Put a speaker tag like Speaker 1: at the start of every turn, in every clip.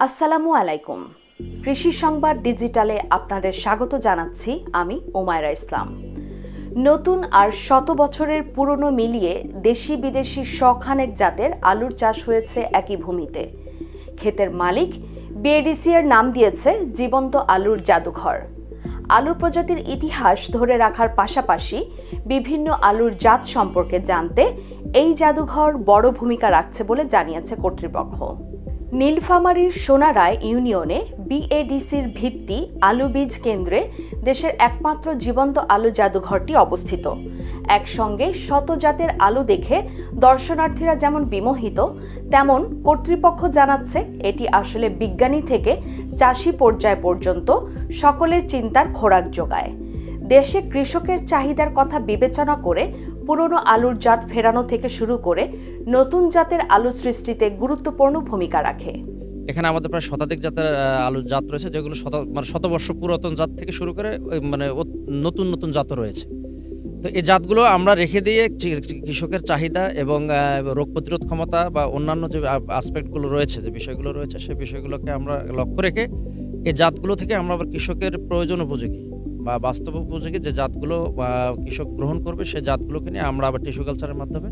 Speaker 1: আসসালামু আলাইকুম। কৃষি সংবাদ ডিজিটালে আপনাদের স্বাগত জানাচ্ছি আমি ওমায়রা ইসলাম। নতুন আর শত বছরের পুরনো মিলিয়ে দেশি বিদেশি শখানেক জাতের আলুর চাষ হয়েছে একই ভূমিতে। ক্ষেতের মালিক বিএডিসি এর নাম দিয়েছে জীবন্ত আলুর জাদুঘর। আলুর প্রজাতির ইতিহাস ধরে রাখার পাশাপাশি বিভিন্ন আলুর জাত সম্পর্কে জানতে এই জাদুঘর বড় ভূমিকা রাখছে বলে জানিয়েছে কর্তৃপক্ষ। নীলফামারীর সোনারায় ইউনিয়নে বিএডিসির ভিত্তি আলু বীজ কেন্দ্রে দেশের একমাত্র জীবন্ত আলু জাদুঘরটি অবস্থিত। একসঙ্গে শত জাতের আলু দেখে দর্শনার্থীরা যেমন বিমোহিত, তেমন কর্তৃপক্ষ জানাচ্ছে এটি আসলে বিজ্ঞানী থেকে চাষি পর্যায় পর্যন্ত সকলের চিন্তার খোরাক যোগায়। দেশে কৃষকের চাহিদার কথা বিবেচনা করে পুরনো আলুর জাত ফেরানো থেকে শুরু করে নতুন জাতের আলু সৃষ্টিতে গুরুত্বপূর্ণ ভূমিকা রাখে।
Speaker 2: এখানে আমাদের প্রায় শতাধিক জাতের আলুর জাত রয়েছে, যেগুলো শতবর্ষ পুরাতন জাত থেকে শুরু করে নতুন নতুন জাতও রয়েছে। তো এই জাতগুলো আমরা রেখে দিয়ে কৃষকের চাহিদা এবং রোগ প্রতিরোধ ক্ষমতা বা অন্যান্য যে আসপেক্টগুলো রয়েছে, যে বিষয়গুলো রয়েছে, সেই বিষয়গুলোকে আমরা লক্ষ্য রেখে এই জাতগুলো থেকে আমরা আবার কৃষকের প্রয়োজন উপযোগী বা বাস্তব উপযোগী যে জাতগুলো কৃষক গ্রহণ করবে, সেই জাতগুলোকে নিয়ে আমরা আবার টিস্যু কালচারের মাধ্যমে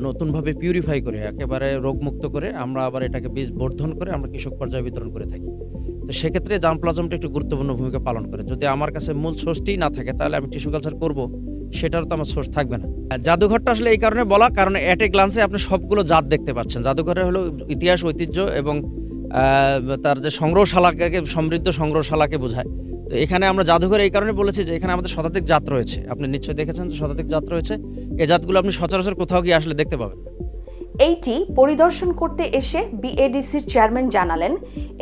Speaker 2: নতুনভাবে পিউরিফাই করে একেবারে রোগমুক্ত করে আমরা আবার এটাকে বীজ বর্ধন করে আমরা কৃষক পর্যায়ে বিতরণ করে থাকি। তো সেক্ষেত্রে জার্মপ্লাজমটা একটু গুরুত্বপূর্ণ ভূমিকা পালন করে। যদি আমার কাছে মূল সোর্সটিই না থাকে, তাহলে আমি টিস্যু কালচার করবো, সেটারও তো আমার সোর্স থাকবে না। জাদুঘরটা আসলে এই কারণে বলা, কারণ অ্যাট এ গ্লান্সে আপনি সবগুলো জাত দেখতে পাচ্ছেন। জাদুঘরে হলো ইতিহাস, ঐতিহ্য এবং তার যে সংগ্রহশালাকে, সমৃদ্ধ সংগ্রহশালাকে বোঝায়। তো এখানে আমরা জাদুঘর এই কারণে বলেছি যে এখানে আমাদের শতাধিক জাত রয়েছে। আপনি নিশ্চয়ই দেখেছেন যে শতাধিক জাত রয়েছে। এই জাতগুলো আপনি সচরাচর কোথাও গিয়ে আসলে দেখতে পাবেন।
Speaker 1: এইটি পরিদর্শন করতে এসে বিএডিসির চেয়ারম্যান জানালেন,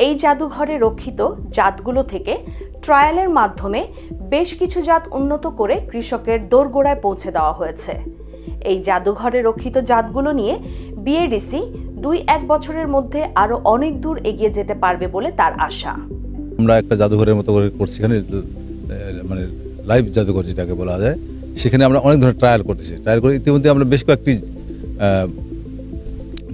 Speaker 1: এই জাদুঘরে রক্ষিত জাতগুলো থেকে ট্রায়ালের মাধ্যমে বেশ কিছু জাত উন্নত করে কৃষকের দোরগোড়ায় পৌঁছে দেওয়া হয়েছে। এই জাদুঘরে রক্ষিত জাতগুলো নিয়ে বিএডিসি 2-1 বছরের মধ্যে আরও অনেক দূর এগিয়ে যেতে পারবে বলে তার আশা।
Speaker 3: আমরা একটা জাদুঘরের মতো করে করছি, এখানে মানে লাইভ জাদুঘর যেটাকে বলা যায়, সেখানে আমরা অনেক ধরনের ট্রায়াল করতেছি। ট্রায়াল করে ইতিমধ্যে আমরা বেশ কয়েকটি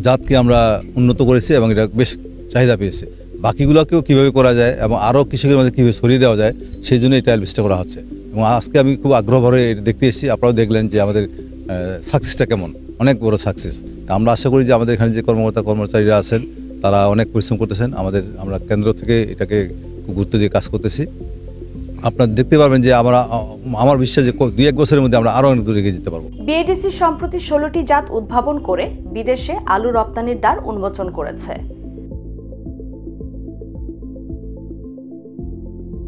Speaker 3: জাতকে আমরা উন্নত করেছি এবং এটা বেশ চাহিদা পেয়েছে। বাকিগুলোকেও কীভাবে করা যায় এবং আরও কৃষকের মধ্যে কীভাবে ছড়িয়ে দেওয়া যায়, সেই জন্য এই ট্রায়াল বেসটা করা হচ্ছে। এবং আজকে আমি খুব আগ্রহভরে এটা দেখতে এসেছি। আপনারাও দেখলেন যে আমাদের সাকসেসটা কেমন, অনেক বড় সাকসেস। তা আমরা আশা করি যে আমাদের এখানে যে কর্মচারীরা আছেন তারা অনেক পরিশ্রম করতেছেন। আমরা কেন্দ্র থেকে এটাকে খুব গুরুত্ব দিয়ে কাজ করতেছি। আপনারা দেখতে পারবেন যে আমার বিশ্বাস যে 2-1 বছরের মধ্যে আমরা আরও অনেক দূরে এগিয়ে যেতে পারবো।
Speaker 1: বিএডিসি সম্প্রতি 16টি জাত উদ্ভাবন করে বিদেশে আলু রপ্তানির দ্বার উন্মোচন করেছে।